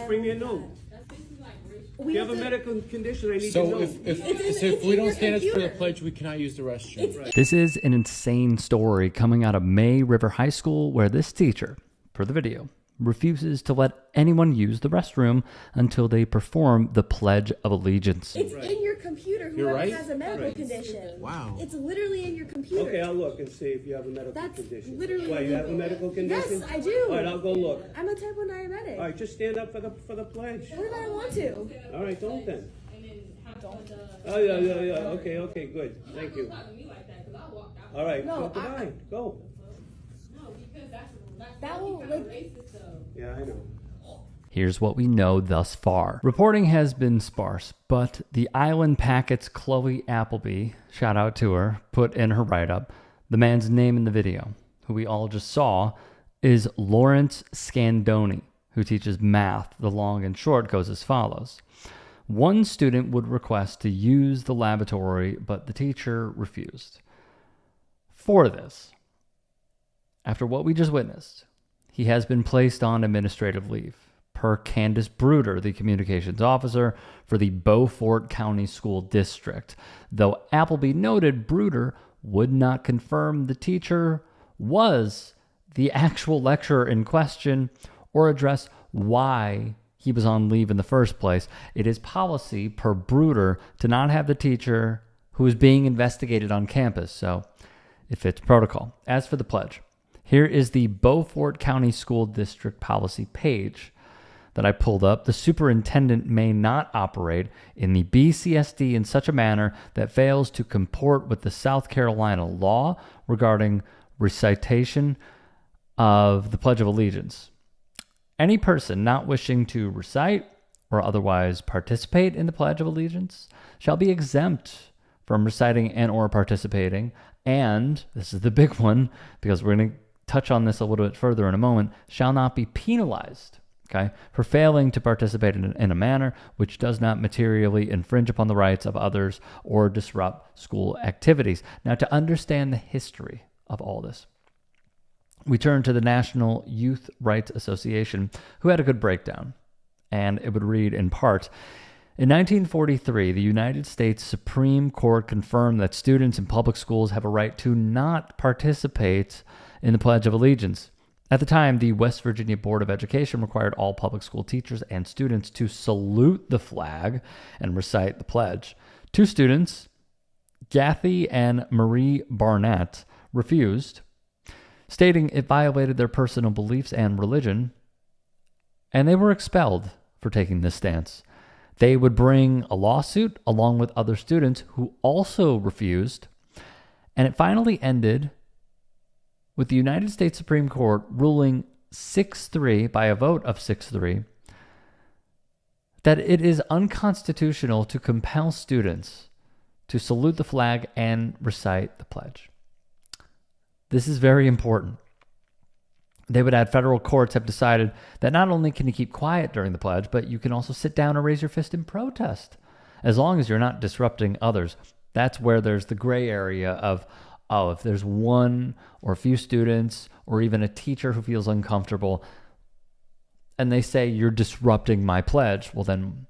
bring me a note. If you have a medical condition, I need to know. If we don't stand up for the pledge, we cannot use the restroom. Right. This is an insane story coming out of May River High School, where this teacher, per the video, refuses to let anyone use the restroom until they perform the Pledge of Allegiance. It's in your computer, whoever right. has a medical condition. Wow. It's literally in your computer. Okay, I'll look and see if you have a medical That's condition. literally Why, you have a illegal. medical condition? Yes, I do. All right, I'll go look. I'm a type 1 diabetic. All right, just stand up for the pledge. What if I don't want to? All right, don't then. Oh, yeah. Okay, good. Thank you. All right, No, go goodbye. Go. That will, like... Yeah, I know. Here's what we know thus far. Reporting has been sparse, but the Island Packet's Chloe Appleby, shout out to her, put in her write-up, the man's name in the video, who we all just saw, is Lawrence Scandoni, who teaches math. The long and short goes as follows. One student would request to use the lavatory, but the teacher refused. For this, after what we just witnessed, he has been placed on administrative leave, per Candace Bruder, the communications officer for the Beaufort County School District, though Appleby noted Bruder would not confirm the teacher was the actual lecturer in question or address why he was on leave in the first place. It is policy per Bruder to not have the teacher who is being investigated on campus, so it fits protocol. As for the pledge, here is the Beaufort County School District policy page that I pulled up. The superintendent may not operate in the BCSD in such a manner that fails to comport with the South Carolina law regarding recitation of the Pledge of Allegiance. Any person not wishing to recite or otherwise participate in the Pledge of Allegiance shall be exempt from reciting and or participating, and, this is the big one, because we're going to touch on this a little bit further in a moment, shall not be penalized, okay, for failing to participate in a manner which does not materially infringe upon the rights of others or disrupt school activities. Now, to understand the history of all this, we turn to the National Youth Rights Association, who had a good breakdown, and it would read in part, in 1943, the United States Supreme Court confirmed that students in public schools have a right to not participate in the Pledge of Allegiance. At the time, the West Virginia Board of Education required all public school teachers and students to salute the flag and recite the pledge. Two students, Gathy and Marie Barnett, refused, stating it violated their personal beliefs and religion, and they were expelled for taking this stance. They would bring a lawsuit along with other students who also refused, and it finally ended with the United States Supreme Court ruling 6-3, by a vote of 6-3, that it is unconstitutional to compel students to salute the flag and recite the pledge. This is very important. They would add federal courts have decided that not only can you keep quiet during the pledge, but you can also sit down and raise your fist in protest, as long as you're not disrupting others. That's where there's the gray area of, oh, if there's one or a few students or even a teacher who feels uncomfortable and they say you're disrupting my pledge, well then,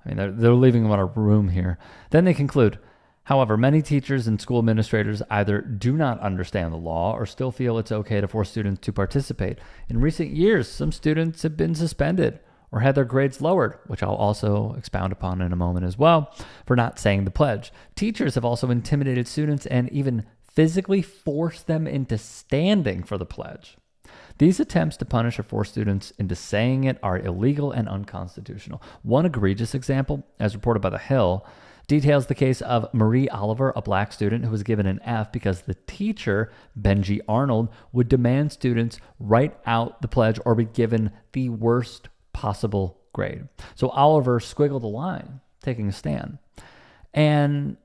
I mean, they're leaving them out of room here. Then they conclude, however, many teachers and school administrators either do not understand the law or still feel it's okay to force students to participate. In recent years, some students have been suspended or had their grades lowered, which I'll also expound upon in a moment as well, for not saying the pledge. Teachers have also intimidated students and even physically forced them into standing for the pledge. These attempts to punish or force students into saying it are illegal and unconstitutional. One egregious example, as reported by The Hill, details the case of Marie Oliver, a black student who was given an F because the teacher, Benji Arnold, would demand students write out the pledge or be given the worst possible grade. So Oliver squiggled a line, taking a stand. And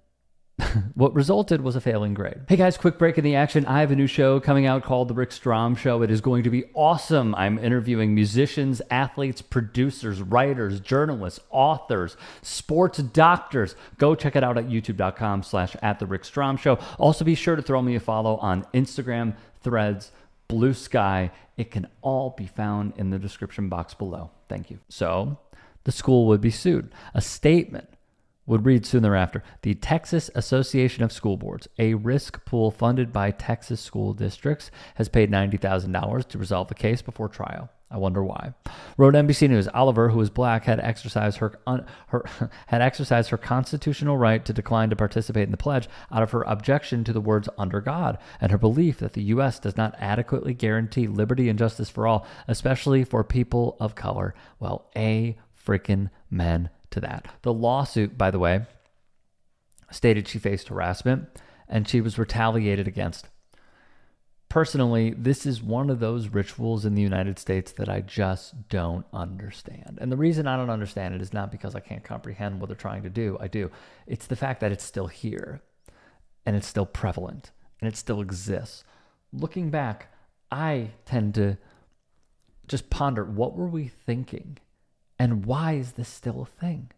what resulted was a failing grade. Hey guys, quick break in the action. I have a new show coming out called The Rick Strom Show. It is going to be awesome. I'm interviewing musicians, athletes, producers, writers, journalists, authors, sports doctors. Go check it out at youtube.com/@TheRickStrom Show. Also be sure to throw me a follow on Instagram, Threads, blue sky. It can all be found in the description box below. Thank you. So the school would be sued. A statement would read soon thereafter: the Texas Association of School Boards, a risk pool funded by Texas school districts, has paid $90,000 to resolve the case before trial. I wonder why. Wrote NBC News: Oliver, who is black, had exercised her constitutional right to decline to participate in the pledge out of her objection to the words "under God" and her belief that the U.S. does not adequately guarantee liberty and justice for all, especially for people of color. Well, freaking men to that. The lawsuit, by the way, stated she faced harassment and she was retaliated against. Personally, this is one of those rituals in the United States that I just don't understand. And the reason I don't understand it is not because I can't comprehend what they're trying to do. I do. It's the fact that it's still here and it's still prevalent and it still exists. Looking back, I tend to just ponder, what were we thinking? And why is this still a thing?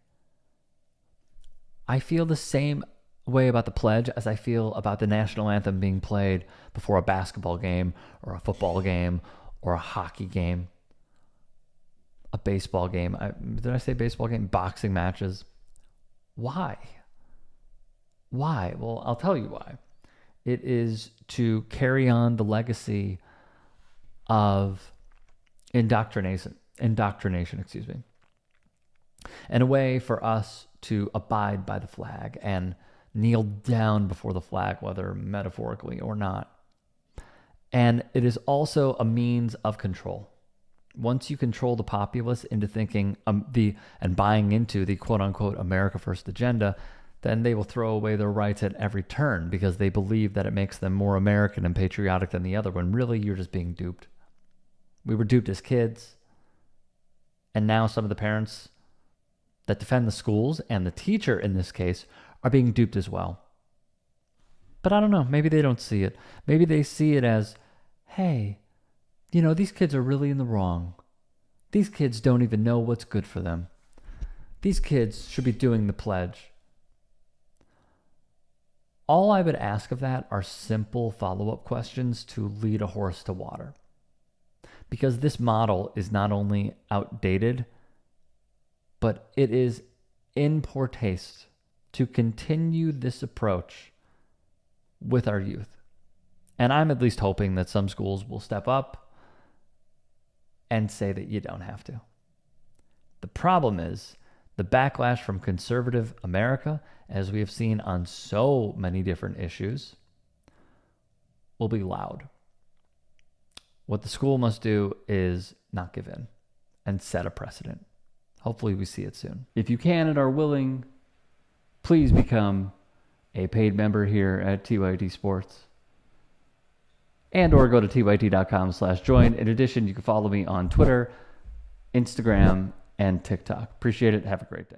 I feel the same way about the pledge as I feel about the national anthem being played before a basketball game or a football game or a hockey game, a baseball game. Did I say baseball game? Boxing matches. Why? Why? Well, I'll tell you why. It is to carry on the legacy of indoctrination, and a way for us to abide by the flag and kneel down before the flag, whether metaphorically or not. And it is also a means of control. Once you control the populace into thinking and buying into the quote-unquote America First agenda, then they will throw away their rights at every turn because they believe that it makes them more American and patriotic than the other, when really you're just being duped. We were duped as kids, and now some of the parents that defend the schools, and the teacher in this case, are being duped as well. But I don't know, maybe they don't see it. Maybe they see it as, hey, these kids are really in the wrong. These kids don't even know what's good for them. These kids should be doing the pledge. All I would ask of that are simple follow-up questions to lead a horse to water. Because this model is not only outdated, but it is in poor taste to continue this approach with our youth. And I'm at least hoping that some schools will step up and say that you don't have to. The problem is the backlash from conservative America, as we have seen on so many different issues, will be loud. What the school must do is not give in and set a precedent. Hopefully we see it soon. If you can and are willing, please become a paid member here at TYT Sports, or go to tyt.com/join. In addition, you can follow me on Twitter, Instagram, and TikTok. Appreciate it. Have a great day.